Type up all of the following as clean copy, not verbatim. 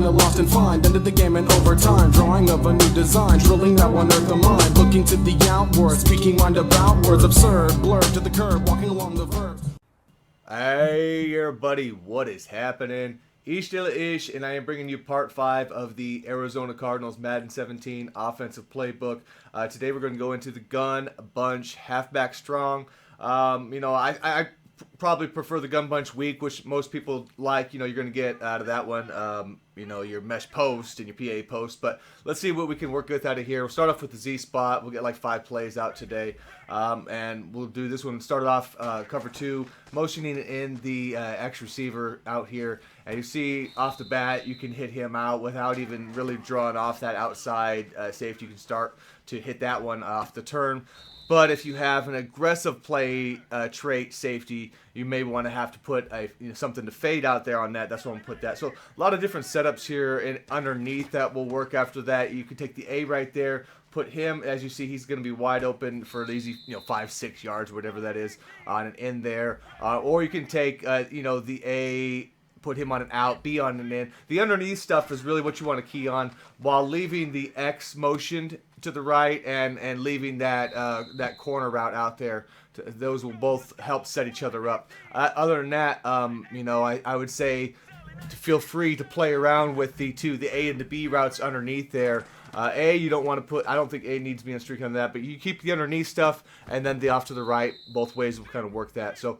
kinda lost and find. Ended the game in overtime, drawing of a new design, drilling that one earth of mine. Looking to the outward, speaking mind about words absurd, blurred to the curb, walking along the verge. Hey everybody, what is happening? Ish de la Ish, and I am bringing you part 5 of the Arizona Cardinals Madden 17 offensive playbook. Today we're going to go into the gun bunch, halfback strong. I probably prefer the gun bunch weak, which most people like. You're going to get out of that one, your mesh post and your PA post. But let's see what we can work with out of here. We'll start off with the Z spot. We'll get like 5 plays out today. And we'll do this one. Start off cover 2, motioning in the X receiver out here. And you see off the bat, you can hit him out without even really drawing off that outside safety. You can start to hit that one off the turn. But if you have an aggressive play trait safety, you may want to have to put something to fade out there on that. That's why I'm going to put that. So a lot of different setups here, and underneath that will work after that. You can take the A right there, put him, as you see, he's going to be wide open for an easy 5-6 yards, whatever that is, on an in there. Or you can take the A, put him on an out, B on an in. The underneath stuff is really what you want to key on, while leaving the X motioned to the right and leaving that corner route out there. Those will both help set each other up. Other than that, I would say to feel free to play around with the A and the B routes underneath there. A, you don't want to put, I don't think A needs to be on streak on that, but you keep the underneath stuff, and then the off to the right, both ways will kind of work that. So,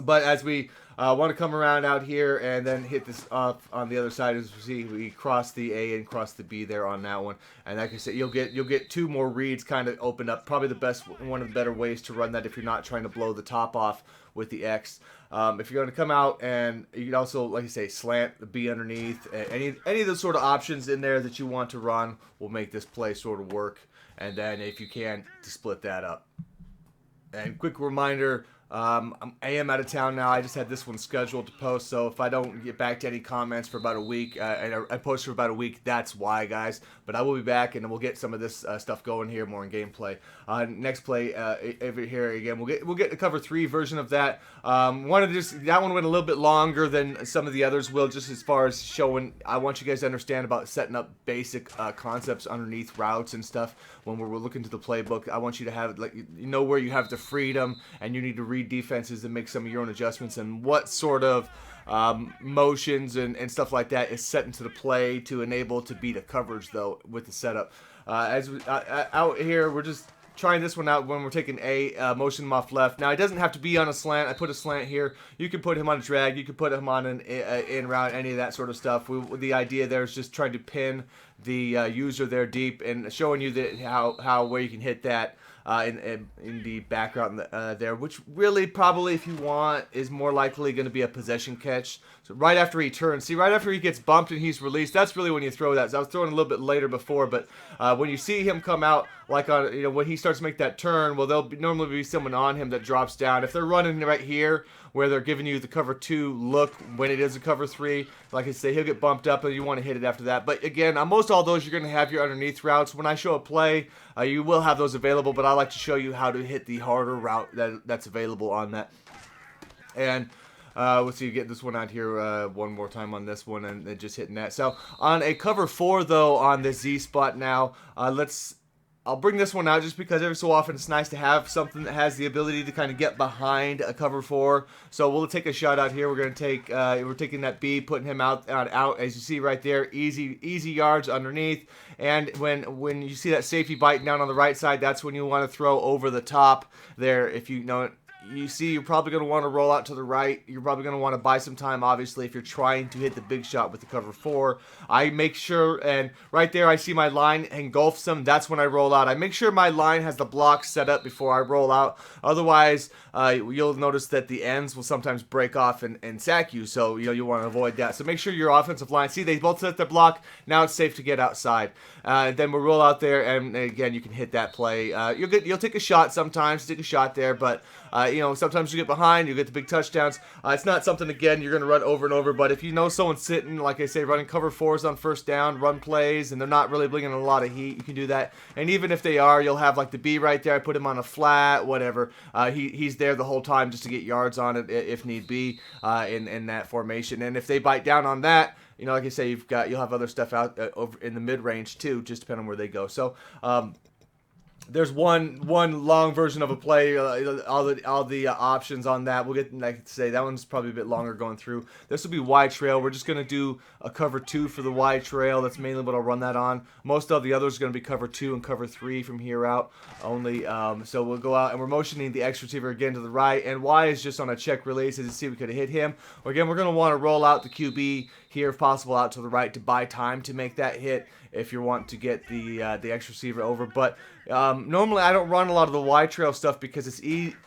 but as we want to come around out here and then hit this up on the other side, as we see, we cross the A and cross the B there on that one. And like I said, you'll get 2 more reads kind of opened up. Probably one of the better ways to run that if you're not trying to blow the top off with the X. If you're going to come out, and you can also, like I say, slant the B underneath. Any of those sort of options in there that you want to run will make this play sort of work. And then if you can, to split that up. And quick reminder, I am out of town now. I just had this one scheduled to post, so if I don't get back to any comments for about a week, and I post for about a week, that's why, guys. But I will be back, and we'll get some of this stuff going here more in gameplay. Next play over here again, we'll get the cover 3 version of that. That one went a little bit longer than some of the others will, just as far as showing. I want you guys to understand about setting up basic concepts underneath routes and stuff when we're looking to the playbook. I want you to have where you have the freedom, and you need to read defenses and make some of your own adjustments, and what sort of motions and stuff like that is set into the play to enable to beat a coverage though with the setup. Out here, we're just trying this one out when we're taking A, motion him off left. Now, it doesn't have to be on a slant. I put a slant here. You can put him on a drag. You can put him on an in route, any of that sort of stuff. The idea there is just trying to pin the user there deep and showing you where you can hit that in the background there, which really probably, if you want, is more likely going to be a possession catch. So right after he turns, see, right after he gets bumped and he's released, that's really when you throw that. So I was throwing a little bit later before, but when you see him come out, like on, when he starts to make that turn, well, there'll normally be someone on him that drops down. If they're running right here, where they're giving you the cover 2 look when it is a cover 3, like I say, he'll get bumped up and you want to hit it after that. But again, on most all those, you're going to have your underneath routes. When I show a play, you will have those available, but I like to show you how to hit the harder route that's available on that. And let's see, you get this one out here one more time on this one, and then just hitting that. So on a cover 4 though, on the Z spot now, I'll bring this one out just because every so often it's nice to have something that has the ability to kind of get behind a cover 4. So we'll take a shot out here. We're going to take, we're taking that B, putting him out, as you see right there, easy yards underneath. And when you see that safety biting down on the right side, that's when you want to throw over the top there. If you know it. You see, you're probably going to want to roll out to the right. You're probably going to want to buy some time, obviously, if you're trying to hit the big shot with the cover 4. I make sure, and right there I see my line engulfs them. That's when I roll out. I make sure my line has the block set up before I roll out. Otherwise, you'll notice that the ends will sometimes break off and sack you. So, you want to avoid that. So make sure your offensive line, see, they both set their block. Now it's safe to get outside. Then we'll roll out there, and again, you can hit that play. You'll take a shot sometimes, take a shot there, but Sometimes you get behind, you get the big touchdowns. It's not something, again, you're going to run over and over, but if you know someone's sitting, like I say, running cover 4s on first down, run plays, and they're not really bringing a lot of heat, you can do that. And even if they are, you'll have like the B right there. I put him on a flat, whatever. He's there the whole time just to get yards on it if need be in that formation. And if they bite down on that, like I say, you'll have other stuff out over in the mid range too, just depending on where they go. So there's one long version of a play. All the options on that. We'll get, like I say, that one's probably a bit longer going through. This will be Y trail. We're just gonna do a cover 2 for the Y trail. That's mainly what I'll run that on. Most of the others are gonna be cover 2 and cover 3 from here out only. So we'll go out and we're motioning the X receiver again to the right, and Y is just on a check release. As you see, we could have hit him. Again, we're gonna want to roll out the QB here, if possible, out to the right to buy time to make that hit if you want to get the X receiver over. But normally I don't run a lot of the Y trail stuff because it's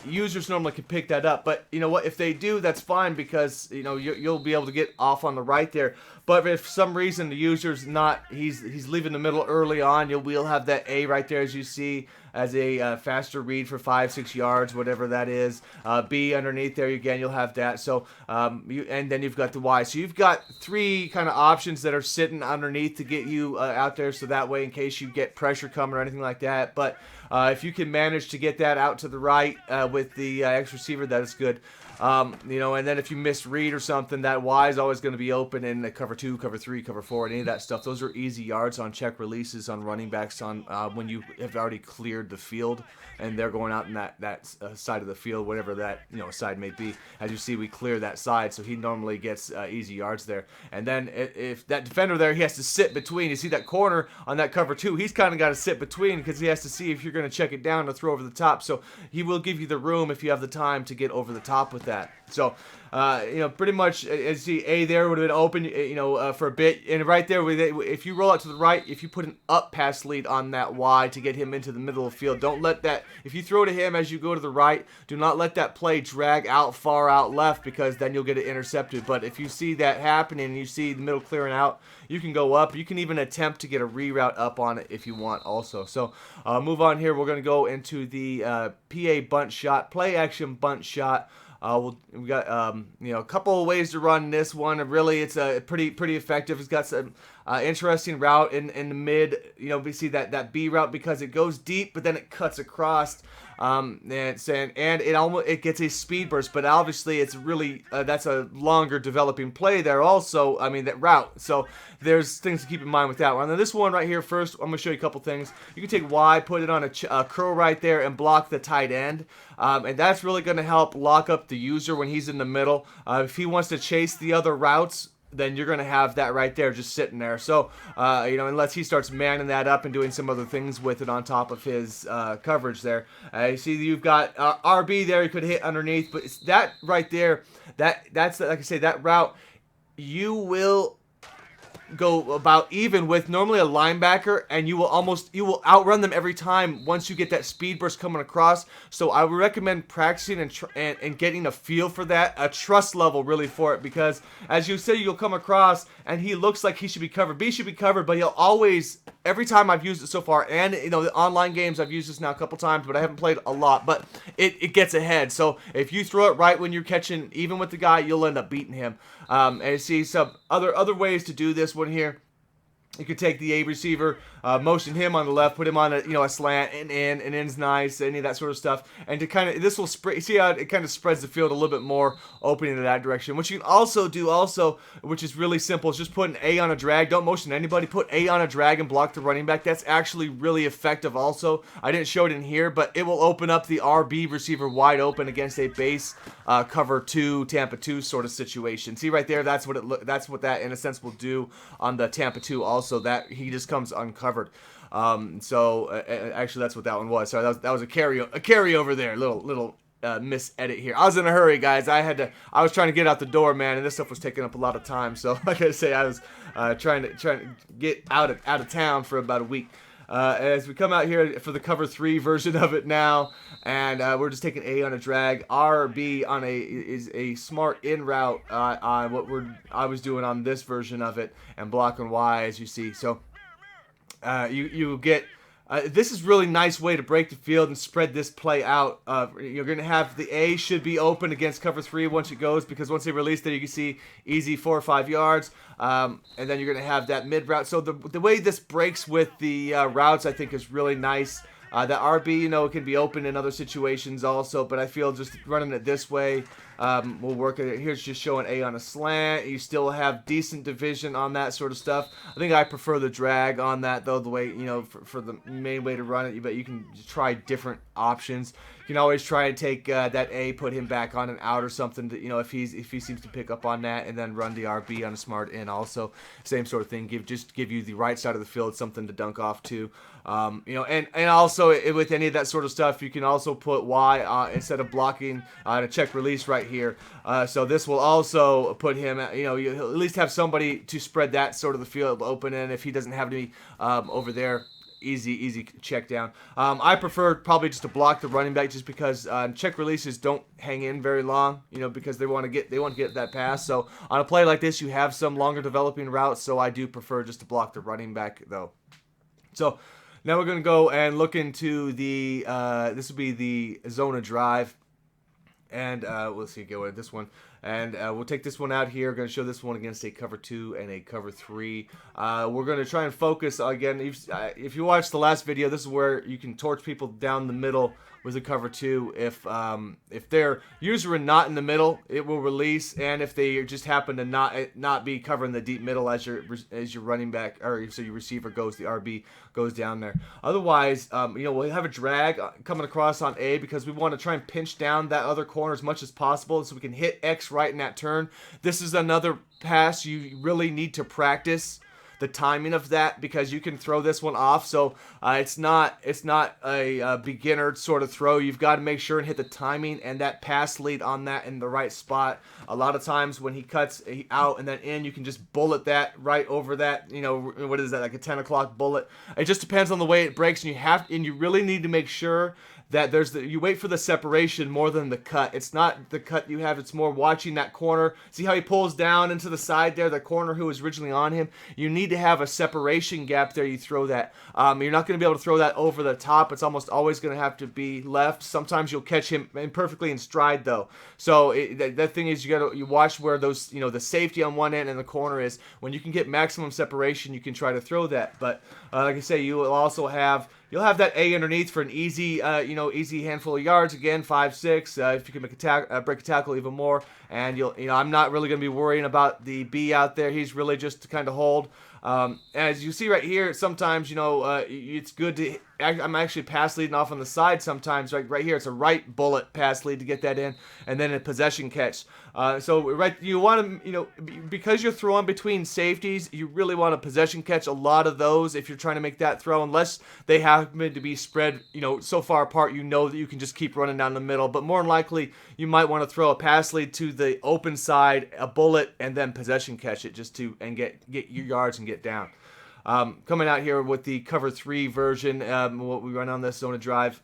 users normally can pick that up. But you know what? If they do, that's fine, because you'll be able to get off on the right there. But if for some reason the user's not, he's leaving the middle early on, we'll have that A right there, as you see, as a faster read for 5-6 yards, whatever that is. B underneath there, again, you'll have that. So and then you've got the Y. So you've got 3 kind of options that are sitting underneath to get you out there, so that way in case you get pressure coming or anything like that. But if you can manage to get that out to the right with the X receiver, that is good. And then if you misread or something, that Y is always going to be open in the cover 2, cover 3, cover 4, and any of that stuff. Those are easy yards on check releases on running backs on when you have already cleared the field and they're going out in that side of the field, whatever that side may be. As you see, we clear that side, so he normally gets easy yards there. And then if that defender there, he has to sit between. You see that corner on that cover 2, he's kind of got to sit between because he has to see if you're going to check it down to throw over the top. So he will give you the room if you have the time to get over the top with that. So, pretty much, as you see, A there would have been open, for a bit. And right there, if you roll out to the right, if you put an up pass lead on that Y to get him into the middle of the field, don't let that, if you throw to him as you go to the right, do not let that play drag out far out left, because then you'll get it intercepted. But if you see that happening and you see the middle clearing out, you can go up. You can even attempt to get a reroute up on it if you want also. So, move on here. We're going to go into the PA bunt shot, play action bunt shot. We got a couple of ways to run this one. Really, it's pretty effective. It's got some interesting route in the mid. We see that B route because it goes deep, but then it cuts across. And it gets a speed burst, but obviously it's really that's a longer developing play there also. That route. So there's things to keep in mind with that one. Now this one right here, first I'm gonna show you a couple things. You can take Y, put it on a curl right there, and block the tight end, and that's really gonna help lock up the user when he's in the middle. If he wants to chase the other routes, then you're going to have that right there just sitting there. So, unless he starts manning that up and doing some other things with it on top of his coverage there. You see you've got RB there, you could hit underneath, but it's that right there, that's like I say, that route, you will go about even with normally a linebacker, and you will outrun them every time once you get that speed burst coming across. So I would recommend practicing and getting a feel for that, a trust level really for it, because as you say, you'll come across and he looks like he should be covered. B should be covered, but he'll always, every time I've used it so far, and the online games I've used this now a couple times, but I haven't played a lot, but it gets ahead. So if you throw it right when you're catching even with the guy, you'll end up beating him. And you see some other ways to do this one here. You could take the A receiver, motion him on the left, put him on a slant, and in's nice, any of that sort of stuff, and to kind of, this will spread. See how it kind of spreads the field a little bit more, opening in that direction. What you can also do, which is really simple, is just put an A on a drag. Don't motion anybody. Put A on a drag and block the running back. That's actually really effective. Also, I didn't show it in here, but it will open up the RB receiver wide open against a base cover 2, Tampa 2 sort of situation. See right there, that's what that in a sense will do on the Tampa 2 also. So that he just comes uncovered. Actually, that's what that one was. Sorry, that was a carryover there. Little misedit here. I was in a hurry, guys. I was trying to get out the door, man, and this stuff was taking up a lot of time. So, like I say, I was trying to get out of town for about a week. As we come out here for the cover 3 version of it now, and we're just taking A on a drag, RB on is a smart in route on what I was doing on this version of it, and blocking Y as you see. So you get This is really nice way to break the field and spread this play out. You're going to have the A should be open against cover 3 once it goes, because once they release there, you can see easy 4 or 5 yards. And then you're going to have that mid route. So the way this breaks with the routes, I think, is really nice. The RB, it can be open in other situations also, but I feel just running it this way will work. Here's just showing A on a slant. You still have decent division on that sort of stuff. I think I prefer the drag on that, though, the way, for the main way to run it, but you can try different options. You can always try and take that A, put him back on an out or something, to, if he seems to pick up on that, and then run the RB on a smart in also. Same sort of thing. Give you the right side of the field something to dunk off to. And also with any of that sort of stuff, you can also put Y instead of blocking a check release right here. So this will also put him, you'll at least have somebody to spread that sort of the field open, and if he doesn't have to be over there, easy check down. I prefer probably just to block the running back, just because check releases don't hang in very long, because they want to get that pass. So on a play like this, you have some longer developing routes, so I do prefer just to block the running back though. So now we're going to go and look into the, this will be the Zona drive. And we'll see, go with this one. And we'll take this one out here. We're going to show this one against a cover 2 and a cover 3. We're going to try and focus, again, if you watched the last video, this is where you can torch people down the middle with a cover 2. If they're usually not in the middle, it will release, and if they just happen to not be covering the deep middle as your running back, or so your receiver goes, the RB goes down there. Otherwise, we'll have a drag coming across on A, because we want to try and pinch down that other corner as much as possible so we can hit X right in that turn. This is another pass you really need to practice the timing of that, because you can throw this one off. So it's not a beginner sort of throw. You've got to make sure and hit the timing and that pass lead on that in the right spot. A lot of times when he cuts out and then in, you can just bullet that right over that. What is that, like a 10 o'clock bullet? It just depends on the way it breaks, and you really need to make sure that you wait for the separation more than the cut. It's not the cut you have, it's more watching that corner. See how he pulls down into the side there, the corner who was originally on him? You need to have a separation gap there. You throw that. You're not going to be able to throw that over the top. It's almost always going to have to be left. Sometimes you'll catch him imperfectly in stride though. So the thing is, you watch where those, the safety on one end and the corner is. When you can get maximum separation, you can try to throw that. But like I say, you will also have that A underneath for an easy, easy handful of yards. Again, 5, 6. If you can break a tackle even more, and I'm not really going to be worrying about the B out there. He's really just to kind of hold. As you see right here, sometimes it's good to. I'm actually pass leading off on the side sometimes. Right here, it's a right bullet pass lead to get that in, and then a possession catch. You want to, because you're throwing between safeties, you really want a possession catch. A lot of those, if you're trying to make that throw, unless they happen to be spread, so far apart, that you can just keep running down the middle. But more than likely, you might want to throw a pass lead to the open side, a bullet, and then possession catch it just to get your yards and get down. Coming out here with the cover 3 version, what we run on this Zona drive.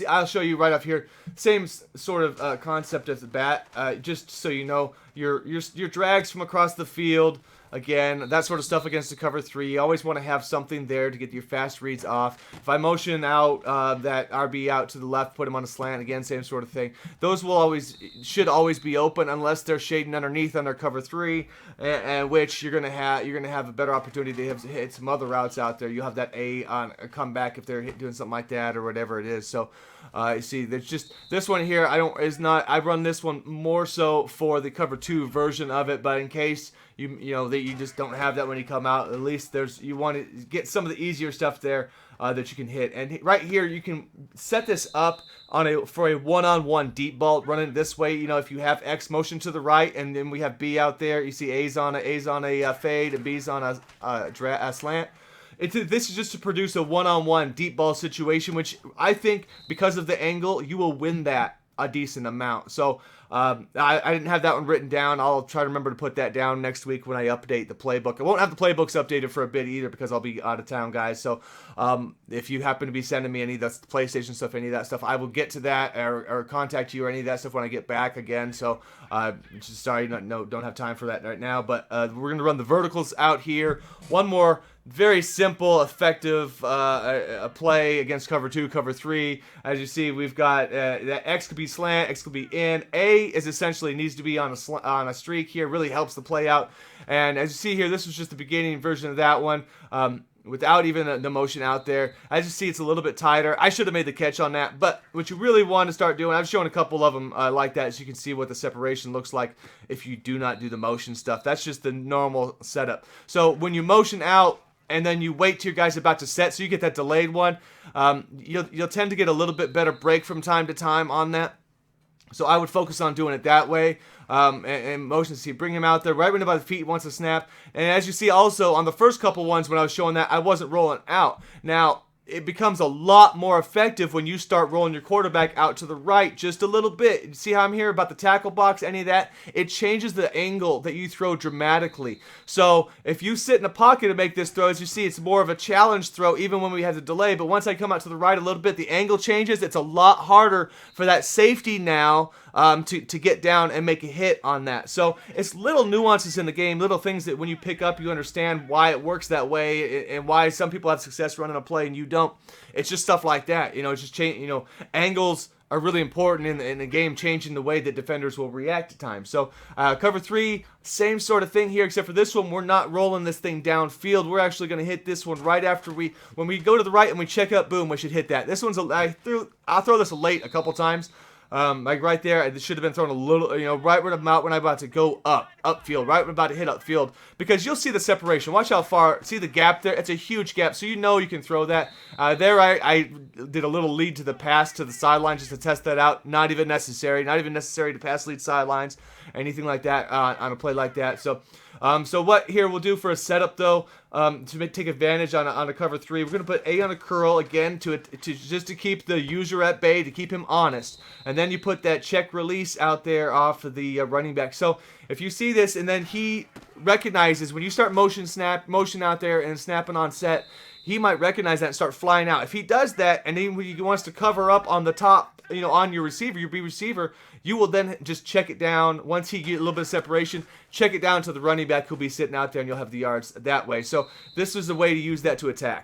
I'll show you right up here. Same sort of concept as the bat. Just so you know, your drags from across the field. Again, that sort of stuff against the cover 3. You always want to have something there to get your fast reads off. If I motion out that RB out to the left, put him on a slant, again, same sort of thing. Those should always be open unless they're shading underneath under cover 3, and which you're gonna have a better opportunity to hit some other routes out there. You'll have that A on a comeback if they're doing something like that or whatever it is. So you see, there's just this one here. I run this one more so for the cover 2 version of it, but in case that you just don't have that when you come out, at least you want to get some of the easier stuff there that you can hit. And right here, you can set this up for a one-on-one deep ball, running this way. If you have X motion to the right, and then we have B out there, you see A's on a fade and B's on a slant. This is just to produce a one-on-one deep ball situation, which I think because of the angle, you will win that a decent amount. So I didn't have that one written down. I'll try to remember to put that down next week when I update the playbook. I won't have the playbooks updated for a bit either because I'll be out of town, guys. So if you happen to be sending me any of the PlayStation stuff, any of that stuff, I will get to that or contact you or any of that stuff when I get back again. So just sorry, don't have time for that right now. But we're going to run the verticals out here. One more very simple, effective a play against cover 2, cover 3. As you see, we've got that X could be slant, X could be in. A is essentially needs to be on a streak here. Really helps the play out. And as you see here, this was just the beginning version of that one. Without even the motion out there. As you see, it's a little bit tighter. I should have made the catch on that, but what you really want to start doing, I've shown a couple of them like that, so you can see what the separation looks like if you do not do the motion stuff. That's just the normal setup. So when you motion out and then you wait till your guy's about to set, so you get that delayed one, you'll tend to get a little bit better break from time to time on that. So I would focus on doing it that way. And motion, see, bring him out there right when about the feet he wants to snap. And as you see also on the first couple ones when I was showing that, I wasn't rolling out. Now, it becomes a lot more effective when you start rolling your quarterback out to the right just a little bit. You see how I'm here about the tackle box, any of that? It changes the angle that you throw dramatically. So if you sit in a pocket to make this throw, as you see, it's more of a challenge throw even when we have the delay. But once I come out to the right a little bit, the angle changes. It's a lot harder for that safety now to get down and make a hit on that. So it's little nuances in the game, little things that when you pick up, you understand why it works that way and why some people have success running a play and you don't. It's just stuff like that. It's just change. Angles are really important in the game, changing the way that defenders will react at times. So cover 3, same sort of thing here, except for this one, we're not rolling this thing downfield. We're actually going to hit this one right after when we go to the right and we check up, boom, we should hit that. This one's, I'll throw this late a couple times. Like right there, it should have been thrown a little, right when I'm about to go upfield, right when I'm about to hit upfield, because you'll see the separation. Watch how far, see the gap there? It's a huge gap, so you know you can throw that. There I did a little lead to the pass to the sideline just to test that out. Not even necessary to pass lead sidelines, anything like that on a play like that. So what here we'll do for a setup though, to take advantage on a cover 3, we're going to put A on a curl again just to keep the user at bay, to keep him honest. And then you put that check release out there off of the running back. So if you see this and then he recognizes when you start motion out there and snapping on set, he might recognize that and start flying out. If he does that and then he wants to cover up on the top, on your receiver, your B receiver, you will then just check it down. Once he gets a little bit of separation, check it down to the running back who'll be sitting out there and you'll have the yards that way. So this is a way to use that to attack.